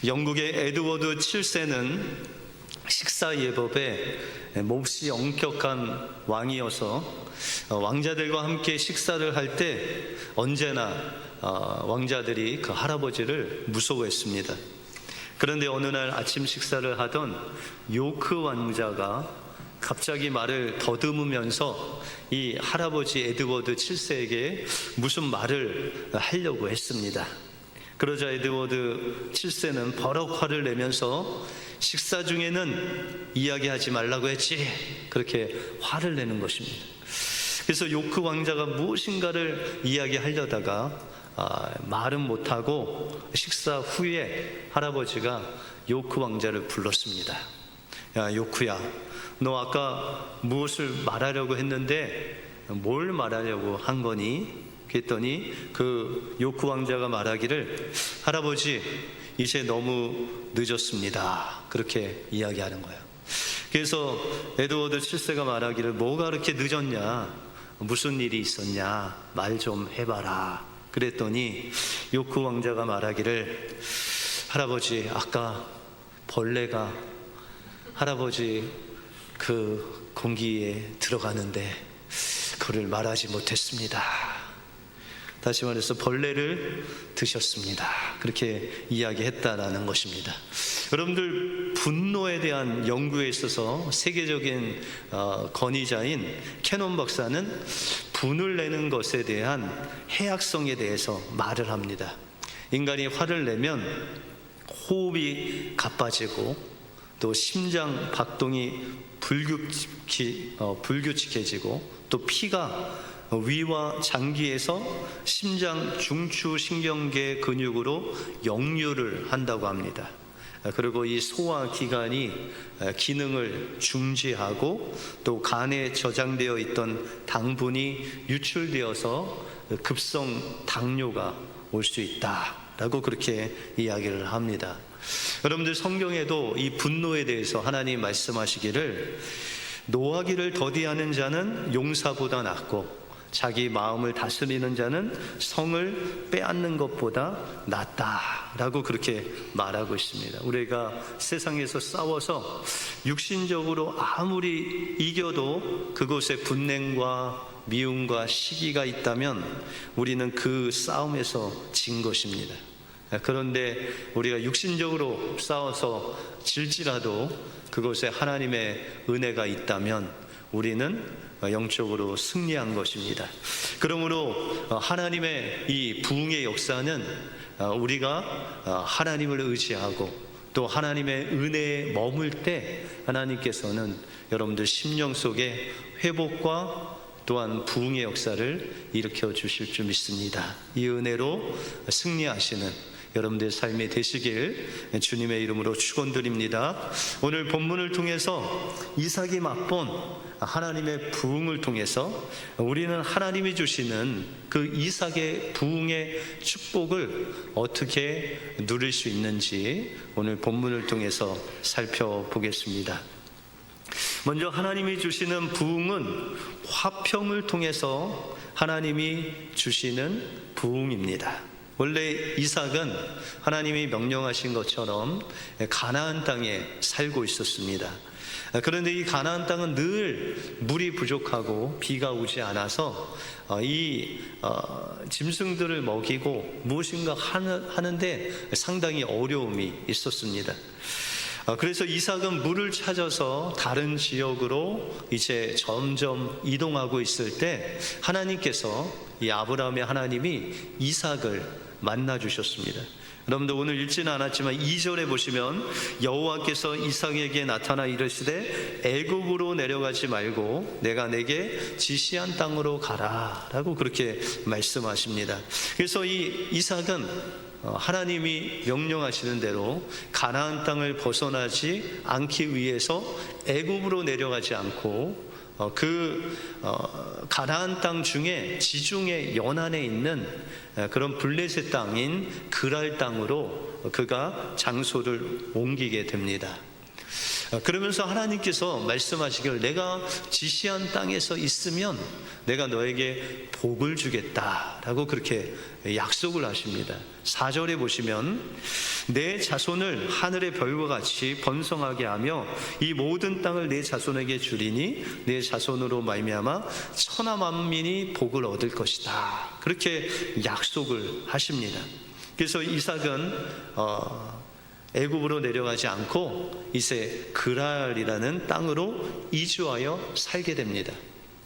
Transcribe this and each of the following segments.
영국의 에드워드 7세는 식사 예법에 몹시 엄격한 왕이어서 왕자들과 함께 식사를 할 때 언제나 왕자들이 그 할아버지를 무서워했습니다. 그런데 어느 날 아침 식사를 하던 요크 왕자가 갑자기 말을 더듬으면서 이 할아버지 에드워드 7세에게 무슨 말을 하려고 했습니다. 그러자 에드워드 7세는 버럭 화를 내면서 식사 중에는 이야기하지 말라고 했지, 그렇게 화를 내는 것입니다. 그래서 요크 왕자가 무엇인가를 이야기하려다가 말은 못하고 식사 후에 할아버지가 요크 왕자를 불렀습니다. 야, 요크야, 너 아까 무엇을 말하려고 했는데 뭘 말하려고 한 거니? 그랬더니 그 요크 왕자가 말하기를, 할아버지, 이제 너무 늦었습니다, 그렇게 이야기하는 거예요. 그래서 에드워드 7세가 말하기를, 뭐가 그렇게 늦었냐, 무슨 일이 있었냐, 말 좀 해봐라. 그랬더니 요크 왕자가 말하기를, 할아버지, 아까 벌레가 할아버지 그 공기에 들어가는데 그를 말하지 못했습니다. 다시 말해서 벌레를 드셨습니다, 그렇게 이야기했다라는 것입니다. 여러분들, 분노에 대한 연구에 있어서 세계적인 권위자인 캐논 박사는 분을 내는 것에 대한 해악성에 대해서 말을 합니다. 인간이 화를 내면 호흡이 가빠지고 또 심장 박동이 불규칙해지고 또 피가 위와 장기에서 심장 중추신경계 근육으로 역류를 한다고 합니다. 그리고 이 소화기관이 기능을 중지하고 또 간에 저장되어 있던 당분이 유출되어서 급성 당뇨가 올 수 있다라고 그렇게 이야기를 합니다. 여러분들, 성경에도 이 분노에 대해서 하나님 말씀하시기를, 노하기를 더디하는 자는 용사보다 낫고 자기 마음을 다스리는 자는 성을 빼앗는 것보다 낫다라고 그렇게 말하고 있습니다. 우리가 세상에서 싸워서 육신적으로 아무리 이겨도 그곳에 분냉과 미움과 시기가 있다면 우리는 그 싸움에서 진 것입니다. 그런데 우리가 육신적으로 싸워서 질지라도 그곳에 하나님의 은혜가 있다면 우리는 영적으로 승리한 것입니다. 그러므로 하나님의 이 부흥의 역사는 우리가 하나님을 의지하고 또 하나님의 은혜에 머물 때 하나님께서는 여러분들 심령 속에 회복과 또한 부흥의 역사를 일으켜 주실 줄 믿습니다. 이 은혜로 승리하시는 여러분들의 삶이 되시길 주님의 이름으로 축원드립니다. 오늘 본문을 통해서 이삭이 맛본 하나님의 부흥을 통해서 우리는 하나님이 주시는 그 이삭의 부흥의 축복을 어떻게 누릴 수 있는지 오늘 본문을 통해서 살펴보겠습니다. 먼저 하나님이 주시는 부흥은 화평을 통해서 하나님이 주시는 부흥입니다. 원래 이삭은 하나님이 명령하신 것처럼 가나안 땅에 살고 있었습니다. 그런데 이 가나안 땅은 늘 물이 부족하고 비가 오지 않아서 이 짐승들을 먹이고 무엇인가 하는데 상당히 어려움이 있었습니다. 그래서 이삭은 물을 찾아서 다른 지역으로 이제 점점 이동하고 있을 때 하나님께서, 이 아브라함의 하나님이 이삭을 만나 주셨습니다. 여러분들, 오늘 읽지는 않았지만 2절에 보시면 여호와께서 이삭에게 나타나 이르시되 애굽으로 내려가지 말고 내가 내게 지시한 땅으로 가라 라고 그렇게 말씀하십니다. 그래서 이 이삭은 하나님이 명령하시는 대로 가나안 땅을 벗어나지 않기 위해서 애굽으로 내려가지 않고 가나안 땅 중에 지중해 연안에 있는 그런 블레셋 땅인 그랄 땅으로 그가 장소를 옮기게 됩니다. 그러면서 하나님께서 말씀하시기를, 내가 지시한 땅에서 있으면 내가 너에게 복을 주겠다라고 그렇게 약속을 하십니다. 4절에 보시면 내 자손을 하늘의 별과 같이 번성하게 하며 이 모든 땅을 내 자손에게 주리니 내 자손으로 말미암아 천하 만민이 복을 얻을 것이다. 그렇게 약속을 하십니다. 그래서 이삭은 애굽으로 내려가지 않고 이제 그랄이라는 땅으로 이주하여 살게 됩니다.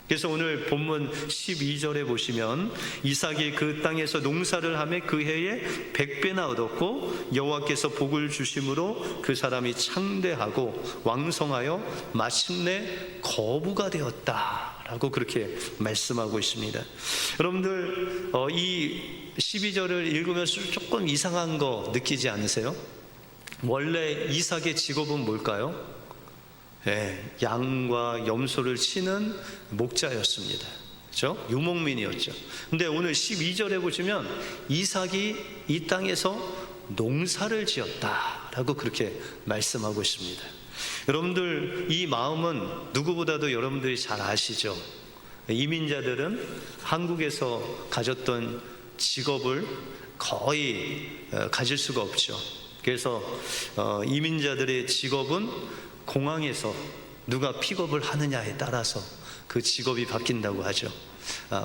그래서 오늘 본문 12절에 보시면 이삭이 그 땅에서 농사를 하며 그 해에 100배나 얻었고 여호와께서 복을 주심으로 그 사람이 창대하고 왕성하여 마침내 거부가 되었다 라고 그렇게 말씀하고 있습니다. 여러분들 이 12절을 읽으면서 조금 이상한 거 느끼지 않으세요? 원래 이삭의 직업은 뭘까요? 양과 염소를 치는 목자였습니다. 그렇죠? 유목민이었죠. 근데 오늘 12절에 보시면 이삭이 이 땅에서 농사를 지었다라고 그렇게 말씀하고 있습니다. 여러분들 이 마음은 누구보다도 여러분들이 잘 아시죠? 이민자들은 한국에서 가졌던 직업을 거의 가질 수가 없죠. 그래서 이민자들의 직업은 공항에서 누가 픽업을 하느냐에 따라서 그 직업이 바뀐다고 하죠.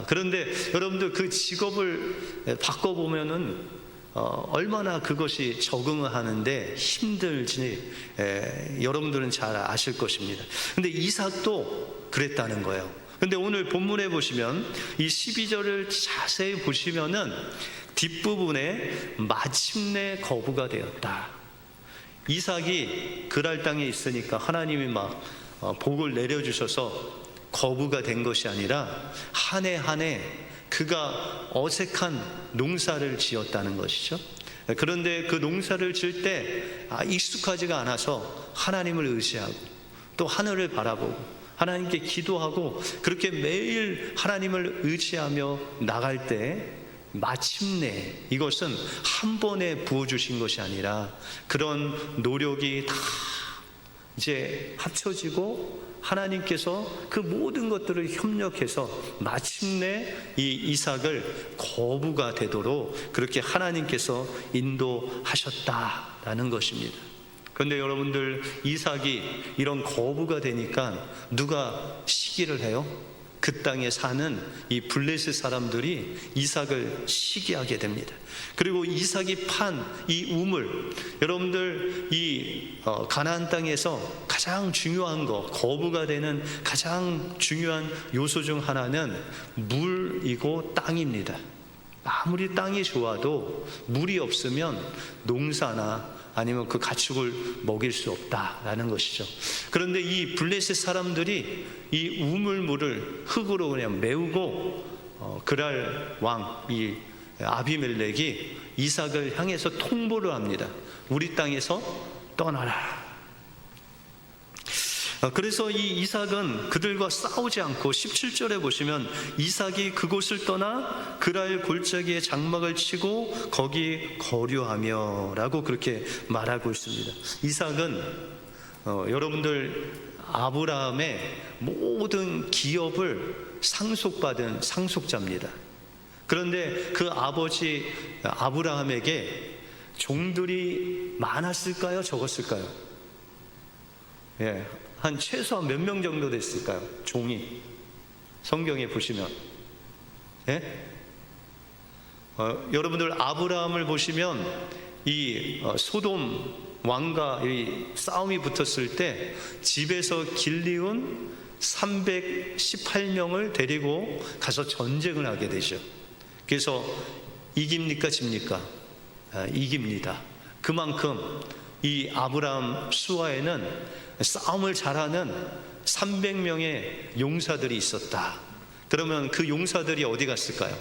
그런데 여러분들 그 직업을 바꿔보면은 얼마나 그것이 적응을 하는데 힘들지 여러분들은 잘 아실 것입니다. 근데 이삭도 그랬다는 거예요. 근데 오늘 본문에 보시면 이 12절을 자세히 보시면은 뒷부분에 마침내 거부가 되었다. 이삭이 그랄 땅에 있으니까 하나님이 막 복을 내려주셔서 거부가 된 것이 아니라 한 해 한 해 그가 어색한 농사를 지었다는 것이죠. 그런데 그 농사를 지을 때 익숙하지가 않아서 하나님을 의지하고 또 하늘을 바라보고 하나님께 기도하고 그렇게 매일 하나님을 의지하며 나갈 때 마침내 이것은 한 번에 부어주신 것이 아니라 그런 노력이 다 이제 합쳐지고 하나님께서 그 모든 것들을 협력해서 마침내 이 이삭을 거부가 되도록 그렇게 하나님께서 인도하셨다라는 것입니다. 그런데 여러분들 이삭이 이런 거부가 되니까 누가 시기를 해요? 그 땅에 사는 이 블레셋 사람들이 이삭을 시기하게 됩니다. 그리고 이삭이 판 이 우물, 여러분들 이 가나안 땅에서 가장 중요한 거, 거부가 되는 가장 중요한 요소 중 하나는 물이고 땅입니다. 아무리 땅이 좋아도 물이 없으면 농사나 아니면 그 가축을 먹일 수 없다라는 것이죠. 그런데 이 블레셋 사람들이 이 우물물을 흙으로 그냥 메우고 그랄 왕 이 아비멜렉이 이삭을 향해서 통보를 합니다. 우리 땅에서 떠나라. 그래서 이 이삭은 그들과 싸우지 않고 17절에 보시면 이삭이 그곳을 떠나 그랄 골짜기에 장막을 치고 거기 거류하며 라고 그렇게 말하고 있습니다. 이삭은 여러분들 아브라함의 모든 기업을 상속받은 상속자입니다. 그런데 그 아버지 아브라함에게 종들이 많았을까요? 적었을까요? 한 최소한 몇 명 정도 됐을까요? 종이 성경에 보시면 여러분들 아브라함을 보시면 이 소돔 왕과 이 싸움이 붙었을 때 집에서 길리운 318명을 데리고 가서 전쟁을 하게 되죠. 그래서 이깁니까 집니까? 이깁니다. 그만큼 이 아브라함 수하에는 싸움을 잘하는 300명의 용사들이 있었다. 그러면 그 용사들이 어디 갔을까요?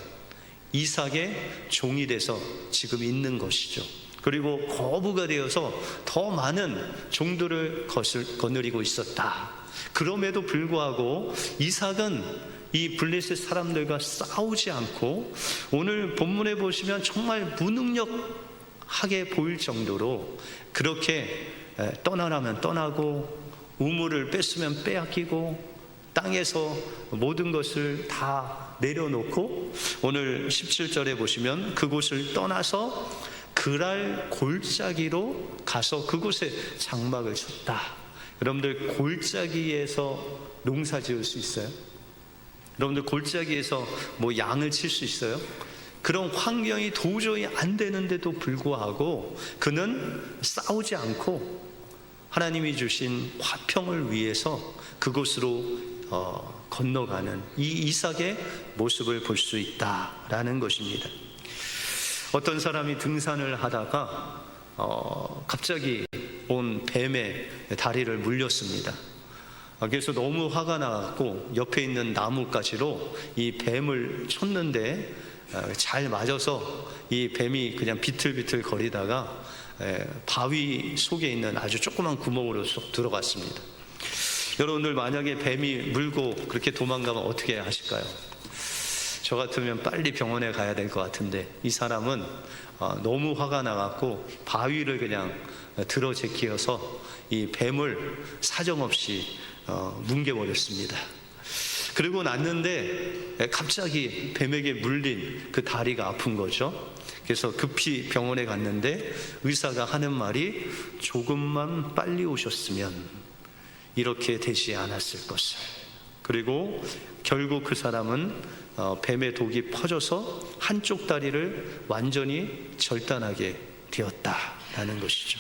이삭의 종이 돼서 지금 있는 것이죠. 그리고 거부가 되어서 더 많은 종들을 거느리고 있었다. 그럼에도 불구하고 이삭은 이 블레셋 사람들과 싸우지 않고 오늘 본문에 보시면 정말 무능력하게 보일 정도로 그렇게 떠나라면 떠나고 우물을 뺐으면 빼앗기고 땅에서 모든 것을 다 내려놓고 오늘 17절에 보시면 그곳을 떠나서 그랄 골짜기로 가서 그곳에 장막을 쳤다. 여러분들 골짜기에서 농사 지을 수 있어요? 여러분들 골짜기에서 뭐 양을 칠 수 있어요? 그런 환경이 도저히 안 되는데도 불구하고 그는 싸우지 않고 하나님이 주신 화평을 위해서 그곳으로 건너가는 이 이삭의 모습을 볼 수 있다라는 것입니다. 어떤 사람이 등산을 하다가 갑자기 온 뱀의 다리를 물렸습니다. 그래서 너무 화가 나갖고 옆에 있는 나뭇가지로 이 뱀을 쳤는데 잘 맞아서 이 뱀이 그냥 비틀비틀 거리다가 바위 속에 있는 아주 조그만 구멍으로 쏙 들어갔습니다. 여러분들 만약에 뱀이 물고 그렇게 도망가면 어떻게 하실까요? 저 같으면 빨리 병원에 가야 될 것 같은데 이 사람은 너무 화가 나갖고 바위를 그냥 들어 제끼어서 이 뱀을 사정없이 뭉개버렸습니다. 그리고 났는데 갑자기 뱀에게 물린 그 다리가 아픈 거죠. 그래서 급히 병원에 갔는데 의사가 하는 말이 조금만 빨리 오셨으면 이렇게 되지 않았을 것을. 그리고 결국 그 사람은 뱀의 독이 퍼져서 한쪽 다리를 완전히 절단하게 되었다라는 것이죠.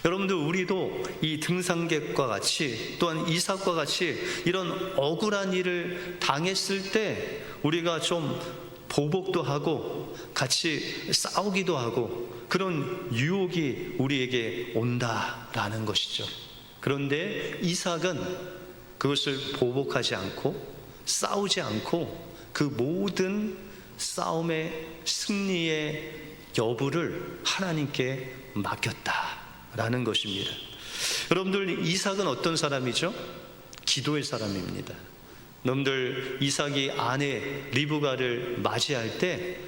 여러분들, 우리도 이 등산객과 같이 또한 이삭과 같이 이런 억울한 일을 당했을 때 우리가 좀 보복도 하고 같이 싸우기도 하고 그런 유혹이 우리에게 온다라는 것이죠. 그런데 이삭은 그것을 보복하지 않고 싸우지 않고 그 모든 싸움의 승리의 여부를 하나님께 맡겼다라는 것입니다. 여러분들, 이삭은 어떤 사람이죠? 기도의 사람입니다. 여러분들, 이삭이 아내 리브가를 맞이할 때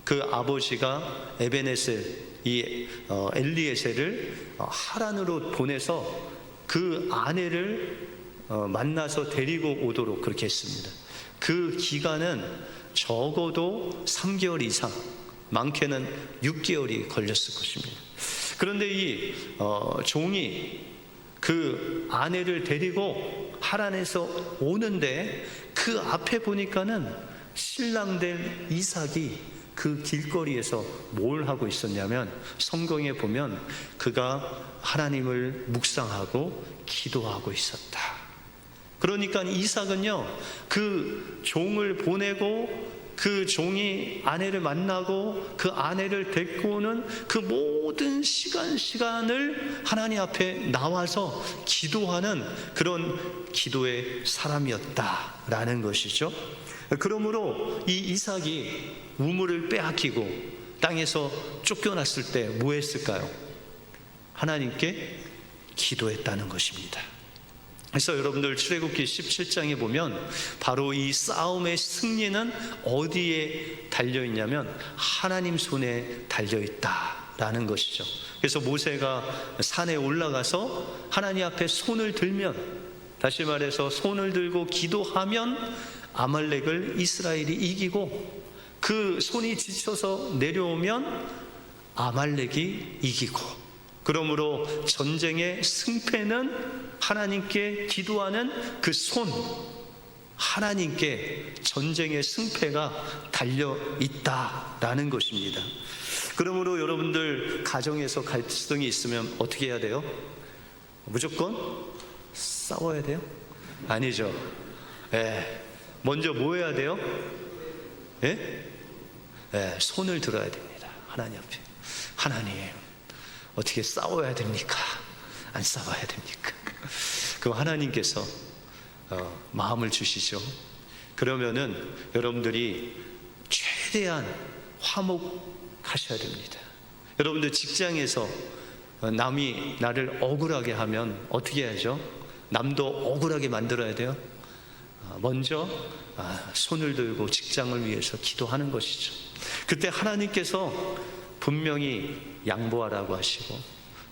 그 아버지가 에베네셀 이 엘리에셀을 하란으로 보내서 그 아내를 만나서 데리고 오도록 그렇게 했습니다. 그 기간은 적어도 3개월 이상, 많게는 6개월이 걸렸을 것입니다. 그런데 이 종이 그 아내를 데리고 하란에서 오는데 그 앞에 보니까는 신랑된 이삭이 그 길거리에서 뭘 하고 있었냐면, 성경에 보면 그가 하나님을 묵상하고 기도하고 있었다. 그러니까 이삭은요, 그 종을 보내고 그 종이 아내를 만나고 그 아내를 데리고 오는 그 모든 시간을 하나님 앞에 나와서 기도하는 그런 기도의 사람이었다라는 것이죠. 그러므로 이 이삭이 우물을 빼앗기고 땅에서 쫓겨났을 때 뭐 했을까요? 하나님께 기도했다는 것입니다. 그래서 여러분들, 출애굽기 17장에 보면 바로 이 싸움의 승리는 어디에 달려있냐면 하나님 손에 달려있다라는 것이죠. 그래서 모세가 산에 올라가서 하나님 앞에 손을 들면, 다시 말해서 손을 들고 기도하면 아말렉을 이스라엘이 이기고, 그 손이 지쳐서 내려오면 아말렉이 이기고, 그러므로 전쟁의 승패는 하나님께 기도하는 그 손, 하나님께 전쟁의 승패가 달려 있다라는 것입니다. 그러므로 여러분들, 가정에서 갈등이 있으면 어떻게 해야 돼요? 무조건 싸워야 돼요? 아니죠. 먼저 뭐 해야 돼요? 손을 들어야 됩니다. 하나님 앞에. 하나님, 어떻게 싸워야 됩니까? 안 싸워야 됩니까? 그럼 하나님께서 마음을 주시죠. 그러면은 여러분들이 최대한 화목하셔야 됩니다. 여러분들, 직장에서 남이 나를 억울하게 하면 어떻게 해야죠? 남도 억울하게 만들어야 돼요. 먼저 손을 들고 직장을 위해서 기도하는 것이죠. 그때 하나님께서 분명히 양보하라고 하시고,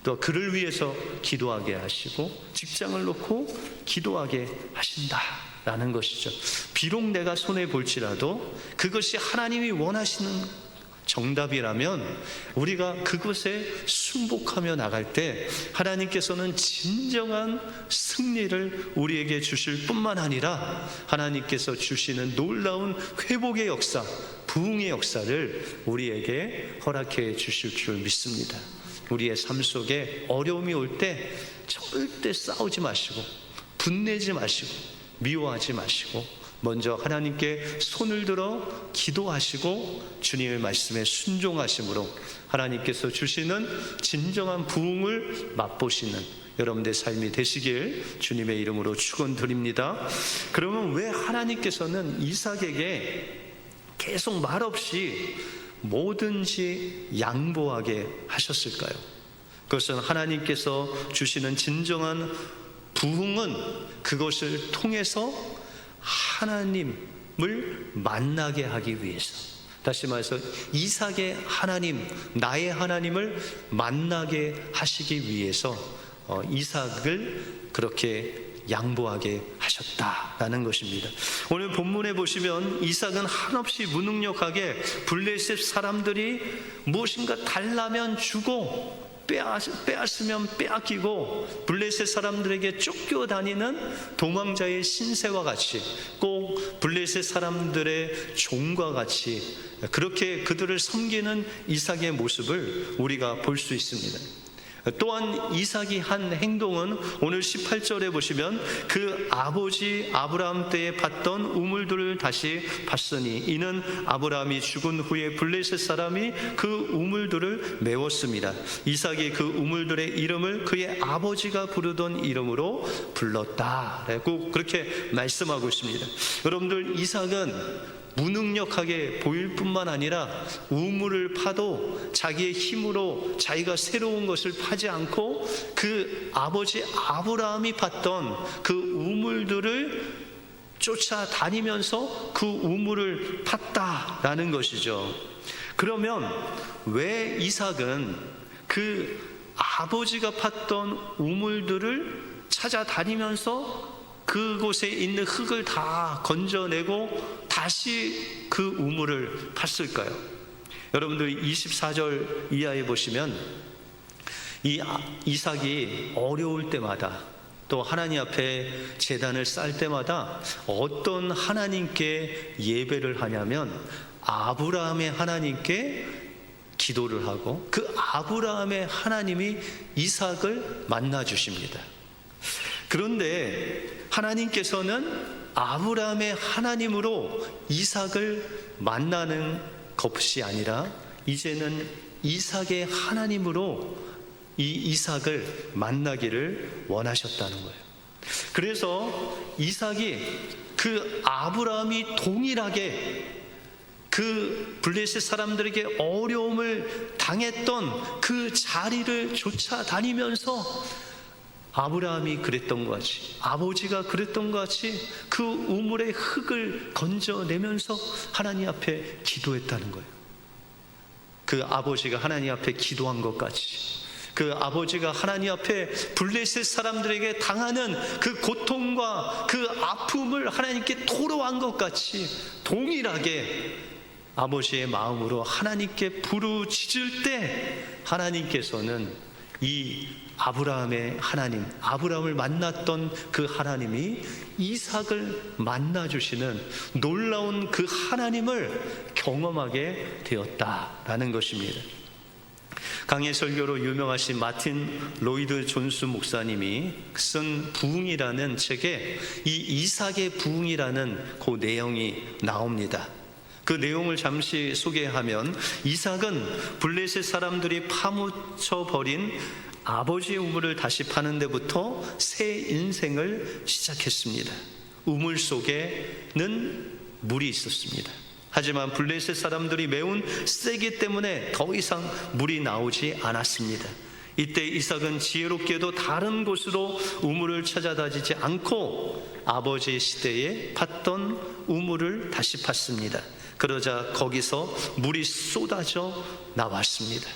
또 그를 위해서 기도하게 하시고, 직장을 놓고 기도하게 하신다라는 것이죠. 비록 내가 손해 볼지라도 그것이 하나님이 원하시는 정답이라면 우리가 그곳에 순복하며 나갈 때 하나님께서는 진정한 승리를 우리에게 주실 뿐만 아니라 하나님께서 주시는 놀라운 회복의 역사, 부흥의 역사를 우리에게 허락해 주실 줄 믿습니다. 우리의 삶 속에 어려움이 올 때 절대 싸우지 마시고 분내지 마시고 미워하지 마시고 먼저 하나님께 손을 들어 기도하시고 주님의 말씀에 순종하심으로 하나님께서 주시는 진정한 부흥을 맛보시는 여러분들의 삶이 되시길 주님의 이름으로 축원드립니다. 그러면 왜 하나님께서는 이삭에게 계속 말없이 뭐든지 양보하게 하셨을까요? 그것은 하나님께서 주시는 진정한 부흥은 그것을 통해서 하나님을 만나게 하기 위해서, 다시 말해서 이삭의 하나님, 나의 하나님을 만나게 하시기 위해서 이삭을 그렇게 양보하게 하셨다라는 것입니다. 오늘 본문에 보시면 이삭은 한없이 무능력하게 블레셋 사람들이 무엇인가 달라면 주고 빼앗으면 빼앗기고 블레셋 사람들에게 쫓겨다니는 도망자의 신세와 같이, 꼭 블레셋 사람들의 종과 같이 그렇게 그들을 섬기는 이삭의 모습을 우리가 볼 수 있습니다. 또한 이삭이 한 행동은 오늘 18절에 보시면 그 아버지 아브라함 때에 팠던 우물들을 다시 팠으니 이는 아브라함이 죽은 후에 블레셋 사람이 그 우물들을 메웠습니다. 이삭이 그 우물들의 이름을 그의 아버지가 부르던 이름으로 불렀다라고 그렇게 말씀하고 있습니다. 여러분들, 이삭은 무능력하게 보일 뿐만 아니라 우물을 파도 자기의 힘으로 자기가 새로운 것을 파지 않고 그 아버지 아브라함이 팠던 그 우물들을 쫓아다니면서 그 우물을 팠다라는 것이죠. 그러면 왜 이삭은 그 아버지가 팠던 우물들을 찾아다니면서 그곳에 있는 흙을 다 건져내고 다시 그 우물을 팠을까요? 여러분들 24절 이하에 보시면 이 이삭이 어려울 때마다 또 하나님 앞에 제단을 쌓을 때마다 어떤 하나님께 예배를 하냐면 아브라함의 하나님께 기도를 하고 그 아브라함의 하나님이 이삭을 만나 주십니다. 그런데 하나님께서는 아브라함의 하나님으로 이삭을 만나는 것이 아니라 이제는 이삭의 하나님으로 이 이삭을 만나기를 원하셨다는 거예요. 그래서 이삭이 그 아브라함이 동일하게 그 블레셋 사람들에게 어려움을 당했던 그 자리를 쫓아다니면서 아브라함이 그랬던 것 같이, 아버지가 그랬던 것 같이 그 우물의 흙을 건져내면서 하나님 앞에 기도했다는 거예요. 그 아버지가 하나님 앞에 기도한 것 같이, 그 아버지가 하나님 앞에 블레셋 사람들에게 당하는 그 고통과 그 아픔을 하나님께 토로한 것 같이 동일하게 아버지의 마음으로 하나님께 부르짖을 때 하나님께서는 이 아브라함의 하나님, 아브라함을 만났던 그 하나님이 이삭을 만나주시는 놀라운 그 하나님을 경험하게 되었다라는 것입니다. 강해 설교로 유명하신 마틴 로이드 존스 목사님이 쓴 부흥이라는 책에 이 이삭의 부흥이라는 그 내용이 나옵니다. 그 내용을 잠시 소개하면 이삭은 블레셋 사람들이 파묻혀 버린 아버지의 우물을 다시 파는 데부터 새 인생을 시작했습니다. 우물 속에는 물이 있었습니다. 하지만 블레셋 사람들이 매운 세기 때문에 더 이상 물이 나오지 않았습니다. 이때 이삭은 지혜롭게도 다른 곳으로 우물을 찾아다니지 않고 아버지의 시대에 팠던 우물을 다시 팠습니다. 그러자 거기서 물이 쏟아져 나왔습니다.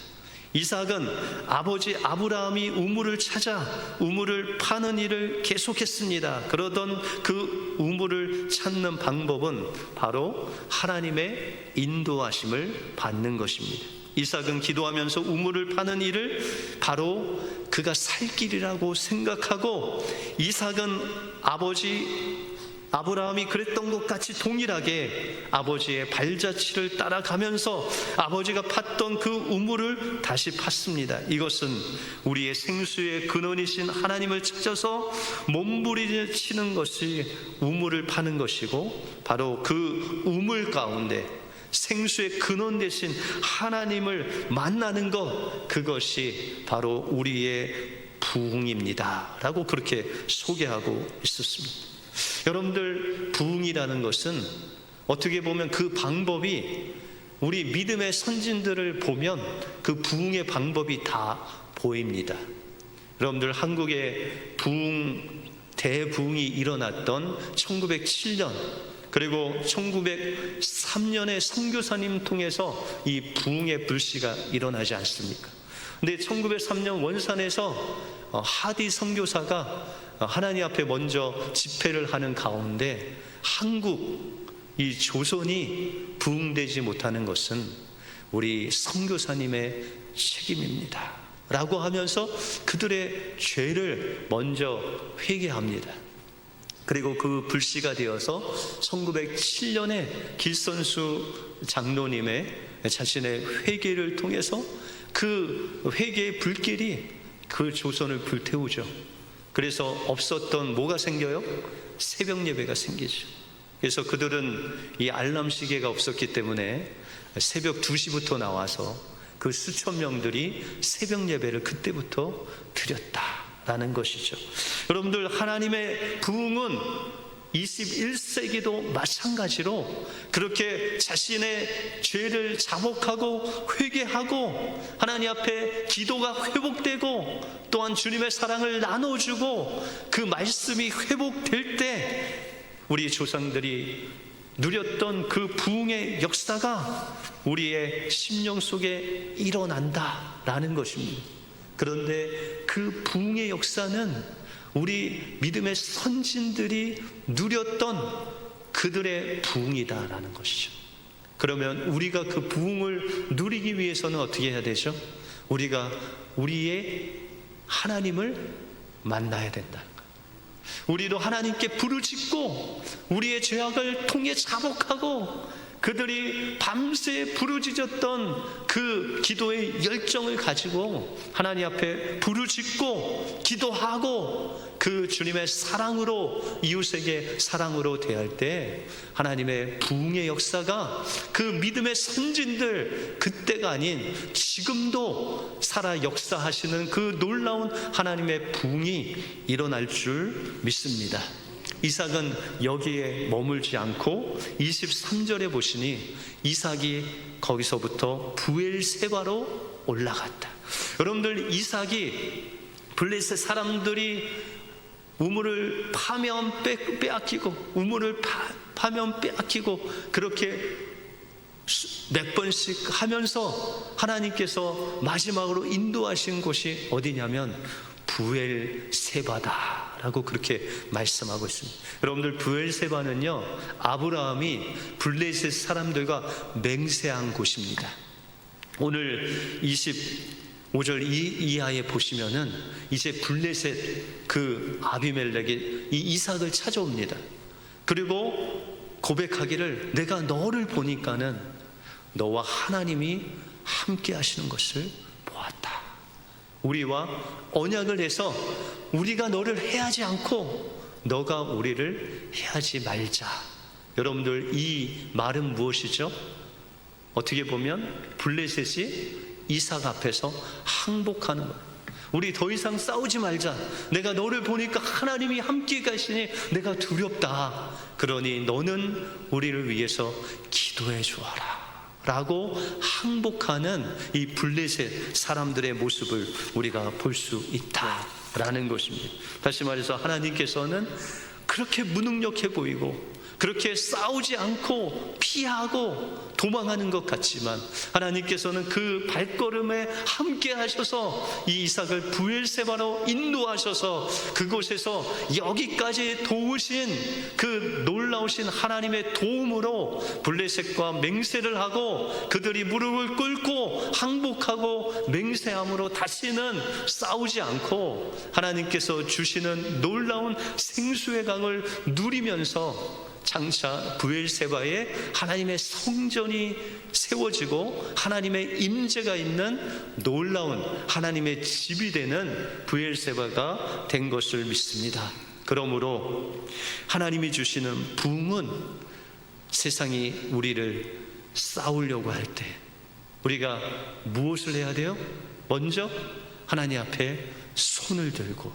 이삭은 아버지 아브라함이 우물을 찾아 우물을 파는 일을 계속했습니다. 그러던 그 우물을 찾는 방법은 바로 하나님의 인도하심을 받는 것입니다. 이삭은 기도하면서 우물을 파는 일을 바로 그가 살 길이라고 생각하고, 이삭은 아버지 아브라함이 그랬던 것 같이 동일하게 아버지의 발자취를 따라가면서 아버지가 팠던 그 우물을 다시 팠습니다. 이것은 우리의 생수의 근원이신 하나님을 찾아서 몸부림치는 것이 우물을 파는 것이고, 바로 그 우물 가운데 생수의 근원 되신 하나님을 만나는 것, 그것이 바로 우리의 부흥입니다 라고 그렇게 소개하고 있었습니다. 여러분들, 부흥이라는 것은 어떻게 보면 그 방법이, 우리 믿음의 선진들을 보면 그 부흥의 방법이 다 보입니다. 여러분들, 한국의 대부흥이 일어났던 1907년 그리고 1903년에 선교사님 통해서 이 부흥의 불씨가 일어나지 않습니까? 근데 1903년 원산에서 하디 선교사가 하나님 앞에 먼저 집회를 하는 가운데 한국, 이 조선이 부흥되지 못하는 것은 우리 선교사님의 책임입니다 라고 하면서 그들의 죄를 먼저 회개합니다. 그리고 그 불씨가 되어서 1907년에 길선수 장로님의 자신의 회개를 통해서 그 회개의 불길이 그 조선을 불태우죠. 그래서 없었던 뭐가 생겨요? 새벽 예배가 생기죠. 그래서 그들은 이 알람 시계가 없었기 때문에 새벽 2시부터 나와서 그 수천 명들이 새벽 예배를 그때부터 드렸다라는 것이죠. 여러분들, 하나님의 부흥은 21세기도 마찬가지로 그렇게 자신의 죄를 자복하고 회개하고 하나님 앞에 기도가 회복되고 또한 주님의 사랑을 나눠주고 그 말씀이 회복될 때 우리 조상들이 누렸던 그 부흥의 역사가 우리의 심령 속에 일어난다라는 것입니다. 그런데 그 부흥의 역사는 우리 믿음의 선진들이 누렸던 그들의 부흥이다라는 것이죠. 그러면 우리가 그 부흥을 누리기 위해서는 어떻게 해야 되죠? 우리가 우리의 하나님을 만나야 된다는 거예요. 우리도 하나님께 부르짖고 우리의 죄악을 통해 자복하고 그들이 밤새 부르짖었던 그 기도의 열정을 가지고 하나님 앞에 부르짖고 기도하고 그 주님의 사랑으로, 이웃에게 사랑으로 대할 때 하나님의 부흥의 역사가 그 믿음의 선진들, 그때가 아닌 지금도 살아 역사하시는 그 놀라운 하나님의 부흥이 일어날 줄 믿습니다. 이삭은 여기에 머물지 않고 23절에 보시니 이삭이 거기서부터 부엘세바로 올라갔다. 여러분들, 이삭이 블레셋 사람들이 우물을 파면 빼앗기고 우물을 파면 빼앗기고 그렇게 몇 번씩 하면서 하나님께서 마지막으로 인도하신 곳이 어디냐면 부엘세바다라고 그렇게 말씀하고 있습니다. 여러분들, 부엘세바는요, 아브라함이 블레셋 사람들과 맹세한 곳입니다. 오늘 25절 이하에 보시면은 이제 블레셋 그 아비멜렉이 이 이삭을 찾아옵니다. 그리고 고백하기를, 내가 너를 보니까는 너와 하나님이 함께 하시는 것을 보았다. 우리와 언약을 해서 우리가 너를 해하지 않고 너가 우리를 해하지 말자. 여러분들, 이 말은 무엇이죠? 어떻게 보면 블레셋이 이삭 앞에서 항복하는 거예요. 우리 더 이상 싸우지 말자. 내가 너를 보니까 하나님이 함께 가시니 내가 두렵다. 그러니 너는 우리를 위해서 기도해 주어라 라고 항복하는 이 블레셋 사람들의 모습을 우리가 볼 수 있다라는 것입니다. 다시 말해서 하나님께서는 그렇게 무능력해 보이고 그렇게 싸우지 않고 피하고 도망하는 것 같지만 하나님께서는 그 발걸음에 함께 하셔서 이 이삭을 브엘세바로 인도하셔서 그곳에서 여기까지 도우신 그 놀라우신 하나님의 도움으로 블레셋과 맹세를 하고 그들이 무릎을 꿇고 항복하고 맹세함으로 다시는 싸우지 않고 하나님께서 주시는 놀라운 생수의 강을 누리면서 장차 브엘세바에 하나님의 성전이 세워지고 하나님의 임재가 있는 놀라운 하나님의 집이 되는 브엘세바가 된 것을 믿습니다. 그러므로 하나님이 주시는 부흥은 세상이 우리를 싸우려고 할 때 우리가 무엇을 해야 돼요? 먼저 하나님 앞에 손을 들고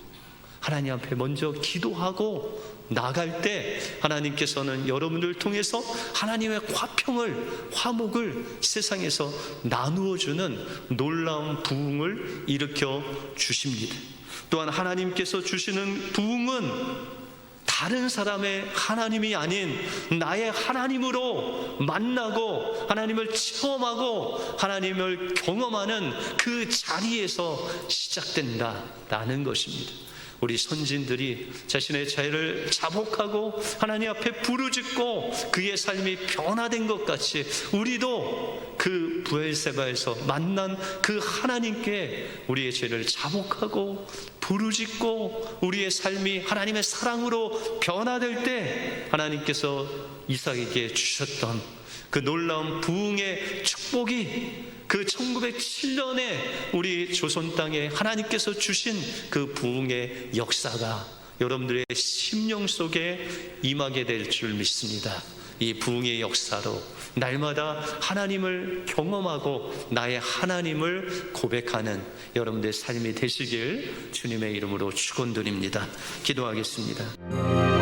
하나님 앞에 먼저 기도하고 나갈 때 하나님께서는 여러분들을 통해서 하나님의 화평을, 화목을 세상에서 나누어주는 놀라운 부흥을 일으켜 주십니다. 또한 하나님께서 주시는 부흥은 다른 사람의 하나님이 아닌 나의 하나님으로 만나고 하나님을 체험하고 하나님을 경험하는 그 자리에서 시작된다라는 것입니다. 우리 선진들이 자신의 자유를 자복하고 하나님 앞에 부르짖고 그의 삶이 변화된 것 같이 우리도 그 브엘세바에서 만난 그 하나님께 우리의 죄를 자복하고 부르짖고 우리의 삶이 하나님의 사랑으로 변화될 때 하나님께서 이삭에게 주셨던 그 놀라운 부흥의 축복이 그 1907년에 우리 조선 땅에 하나님께서 주신 그 부흥의 역사가 여러분들의 심령 속에 임하게 될 줄 믿습니다. 이 부흥의 역사로 날마다 하나님을 경험하고 나의 하나님을 고백하는 여러분들의 삶이 되시길 주님의 이름으로 축원드립니다. 기도하겠습니다.